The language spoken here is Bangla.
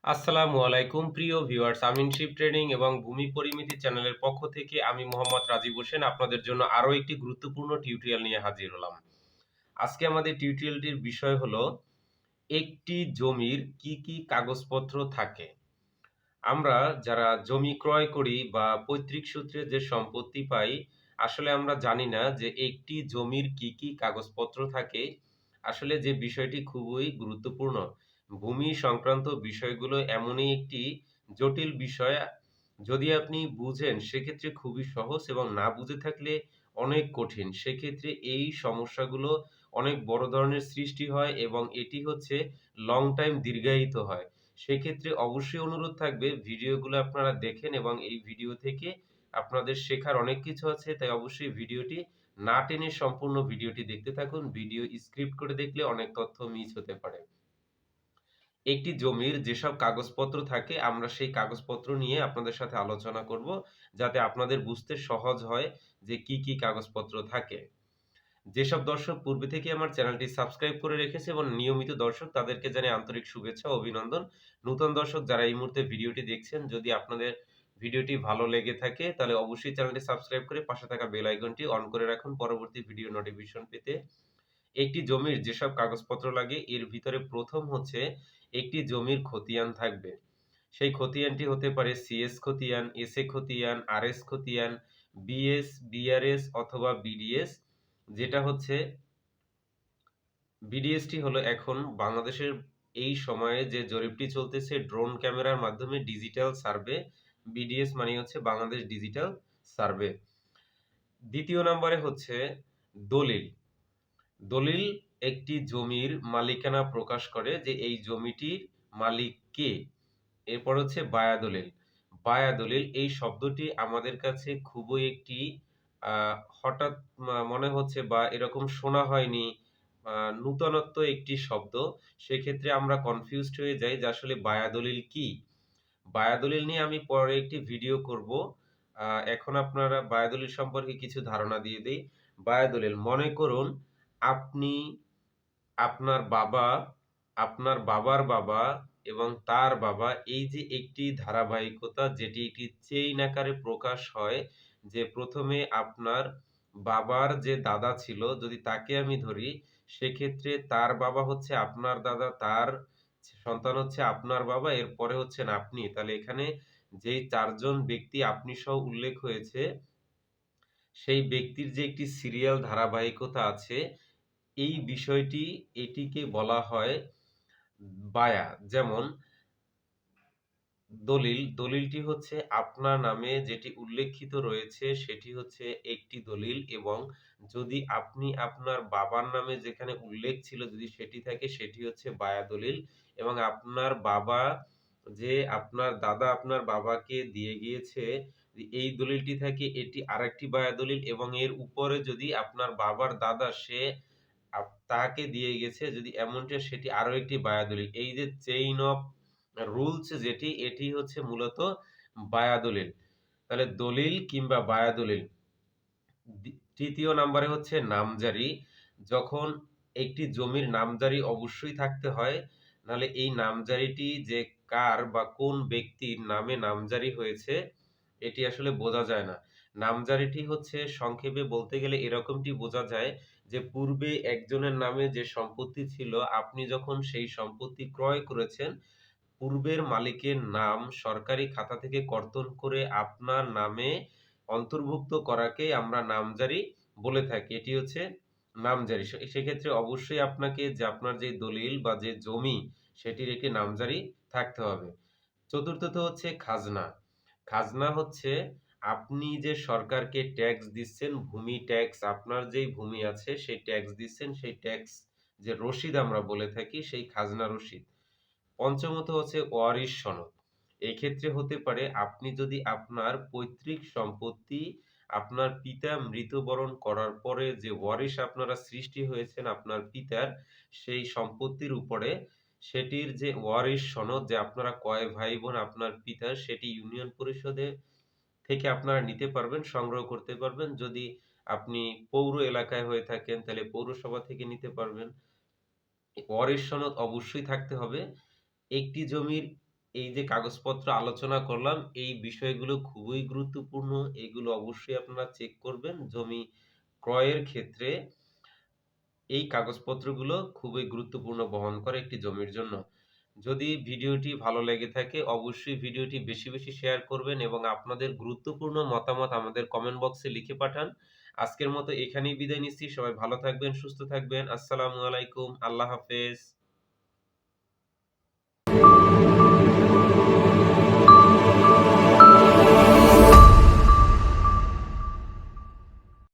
আসসালামু আলাইকুম প্রিয় ভিউয়ার্স, আমিনশিপ ট্রেনিং এবং ভূমি পরিমিতি চ্যানেলের পক্ষ থেকে আমি মোহাম্মদ রাজীব হোসেন আপনাদের জন্য আরো একটি গুরুত্বপূর্ণ টিউটোরিয়াল নিয়ে হাজির হলাম। আজকে আমাদের টিউটোরিয়ালটির বিষয় হলো একটি জমির কি কি কাগজপত্র থাকে। আমরা যারা জমি ক্রয় করি বা পৈতৃক সূত্রে যে সম্পত্তি পাই, আসলে আমরা জানি না যে একটি জমির কি কি কাগজপত্র থাকে। আসলে যে বিষয়টি খুবই গুরুত্বপূর্ণ। ভূমি সংক্রান্ত বিষয়গুলো এমনই একটি জটিল বিষয়। যদি আপনি বুঝেন সেক্ষেত্রে খুবই সহজ, এবং না বুঝে থাকলে অনেক কঠিন। সেক্ষেত্রে এই সমস্যাগুলো অনেক বড় ধরনের সৃষ্টি হয় এবং এটি হচ্ছে লং টাইম দীর্ঘায়িত হয়। সেক্ষেত্রে অবশ্যই অনুরোধ থাকবে ভিডিওগুলো আপনারা দেখেন, এবং এই ভিডিও থেকে আপনাদের শেখার অনেক কিছু আছে। তাই অবশ্যই ভিডিওটি না টেনে সম্পূর্ণ ভিডিওটি দেখতে থাকুন। ভিডিও স্ক্রিপ্ট করে দেখলে অনেক তথ্য মিস হতে পারে। একটি জমির যেসব কাগজপত্র থাকে আমরা সেই কাগজপত্র নিয়ে আপনাদের সাথে আলোচনা করব, যাতে আপনাদের বুঝতে সহজ হয় যে কি কি কাগজপত্র থাকে। যেসব দর্শক পূর্বে থেকে আমার চ্যানেলটি সাবস্ক্রাইব করে রেখেছে এবং নিয়মিত দর্শক, তাদেরকে জানাই আন্তরিক শুভেচ্ছা ও অভিনন্দন। নতুন দর্শক যারা এই মুহূর্তে ভিডিওটি দেখছেন, যদি আপনাদের ভিডিওটি ভালো লেগে থাকে তাহলে অবশ্যই চ্যানেলটি সাবস্ক্রাইব করে পাশে থাকা বেল আইকনটি অন করে রাখুন পরবর্তী ভিডিও নোটিফিকেশন পেতে। একটি জমির যেসব কাগজপত্র লাগে এর ভিতরে প্রথম হচ্ছে একটি জমির খতিয়ান থাকবে। সেই খতিয়ানটি হতে পারে সিএস খতিয়ান, এসএ খতিয়ান, আরএস খতিয়ান, বিএস, বিআরএস অথবা বিডিএস। যেটা হচ্ছে বিডিএসটি হলো এখন বাংলাদেশের এই সময়ে যে জরিপটি চলতেছে ড্রোন ক্যামেরার মাধ্যমে ডিজিটাল সার্ভে। বিডিএস মানে হচ্ছে বাংলাদেশ ডিজিটাল সার্ভে। দ্বিতীয় নম্বরে হচ্ছে দলিল। দলিল একটি জমির মালিকানা প্রকাশ করে যে এই জমিটির মালিক কে। এরপর হচ্ছে বায়া দলিল। বায়া দলিল এই শব্দটি আমাদের কাছে খুবই একটি হঠাৎ মনে হচ্ছে বা এরকম শোনা হয়নি, নূতনত্ব একটি শব্দ। সেক্ষেত্রে আমরা কনফিউজড হয়ে যাই যে আসলে বায়া দলিল কি। বায়া দলিল নিয়ে আমি পরে একটি ভিডিও করব। এখন আপনারা বায়া দলিল সম্পর্কে কিছু ধারণা দিয়ে দেই। বায়া দলিল, মনে করুন আপনি, আপনার বাবা, আপনার বাবার বাবা এবং তার বাবা, এই যে একটি ধারাবাহিকতা যেটি একটি চেইন আকারে প্রকাশ হয়, যে প্রথমে আপনার বাবার যে দাদা ছিল যদি তাকে আমি ধরি, সেক্ষেত্রে তার বাবা হচ্ছে আপনার দাদা, তার সন্তান হচ্ছে আপনার বাবা, এরপরে হচ্ছেন আপনি। তাহলে এখানে যেই ৪ জন ব্যক্তি আপনি সহ উল্লেখ হয়েছে, সেই ব্যক্তির যে একটি সিরিয়াল ধারাবাহিকতা আছে, এই বিষয়টি এটিকে বলা হয় বায়া। যেমন দলিল, দলিলটি হচ্ছে আপনার নামে যেটি উল্লেখিত রয়েছে সেটি হচ্ছে একটি দলিল, এবং যদি আপনি আপনার বাবার নামে যেখানে উল্লেখ ছিল যদি সেটি থাকে সেটি হচ্ছে বায়া দলিল, এবং আপনার বাবা যে আপনার দাদা আপনার বাবাকে দিয়ে গিয়েছে এই দলিলটি থাকে, এটি আরেকটি বায়া দলিল, এবং এর উপরে যদি আপনার বাবার দাদা সে তাকে দিয়ে গেছে যদি এমনটা, সেটি আরো একটি বায়া দলিল। এই যে চেইন অফ রুলস যেটি, এটি হচ্ছে মূলত বায়া দলিল। তাহলে দলিল কিংবা বায়া দলিল। তৃতীয় নাম্বারে হচ্ছে নামজারি। যখন একটি জমির নামজারি অবশ্যই থাকতে হয়, নাহলে এই নামজারিটি যে কার বা কোন ব্যক্তির নামে নামজারি হয়েছে এটি আসলে বোঝা যায় না। নামজারিটি হচ্ছে সংক্ষেপে বলতে গেলে এরকমটি বোঝা যায় যে পূর্বে একজনের নামে যে সম্পত্তি ছিল, আপনি যখন সেই সম্পত্তি ক্রয় করেছেন, পূর্বের মালিকের নাম সরকারি খাতা থেকে কর্তন করে আপনার নামে অন্তর্ভুক্ত করাকেই আমরা নামজারি বলে থাকি। এটি হচ্ছে নামজারি। সেক্ষেত্রে অবশ্যই আপনাকে যে আপনার যে দলিল বা যে জমি সেটির একটি নামজারি থাকতে হবে। চতুর্থত হচ্ছে খাজনা। খাজনা হচ্ছে আপনি যে সরকারকে ট্যাক্স দিচ্ছেন, ভূমি ট্যাক্স, আপনার যেই ভূমি আছে সেই ট্যাক্স দিচ্ছেন, সেই ট্যাক্স যে রসিদ আমরা বলে থাকি, সেই খাজনা রসিদ। পঞ্চমত হচ্ছে ওয়ারিশ সনদ। এক্ষেত্রে হতে পারে আপনি যদি আপনার পৈতৃক সম্পত্তি আপনার পিতা মৃত্যুবরণ করার পরে যে ওয়ারিশ আপনারা সৃষ্টি হয়েছেন আপনার পিতার সেই সম্পত্তির উপরে, সেটির যে ওয়ারিশ সনদ যে আপনারা কয় ভাই বোন আপনার পিতার, সেটি ইউনিয়ন পরিষদে থেকে আপনারা নিতে পারবেন, সংগ্রহ করতে পারবেন। যদি আপনি পৌর এলাকায় হয়ে থাকেন তাহলে পৌরসভা থেকে নিতে পারবেন। ওয়ারিশ সনদ অবশ্যই থাকতে হবে। একটি জমির এই যে কাগজপত্র আলোচনা করলাম, এই বিষয়গুলো খুবই গুরুত্বপূর্ণ। এগুলো অবশ্যই আপনারা চেক করবেন। জমি ক্রয়ের ক্ষেত্রে এই কাগজপত্রগুলো খুবই গুরুত্বপূর্ণ বহন করে একটি জমির জন্য। যদি ভিডিওটি ভালো লেগে থাকে অবশ্যই ভিডিওটি বেশি, বেশি শেয়ার করবেন এবং আপনাদের গুরুত্বপূর্ণ মতামত আমাদের কমেন্ট বক্সে লিখে পাঠান। আজকের মতো এখানেই বিদায় নিচ্ছি। সবাই ভালো থাকবেন, সুস্থ থাকবেন। আসসালামু আলাইকুম। আল্লাহ হাফেজ।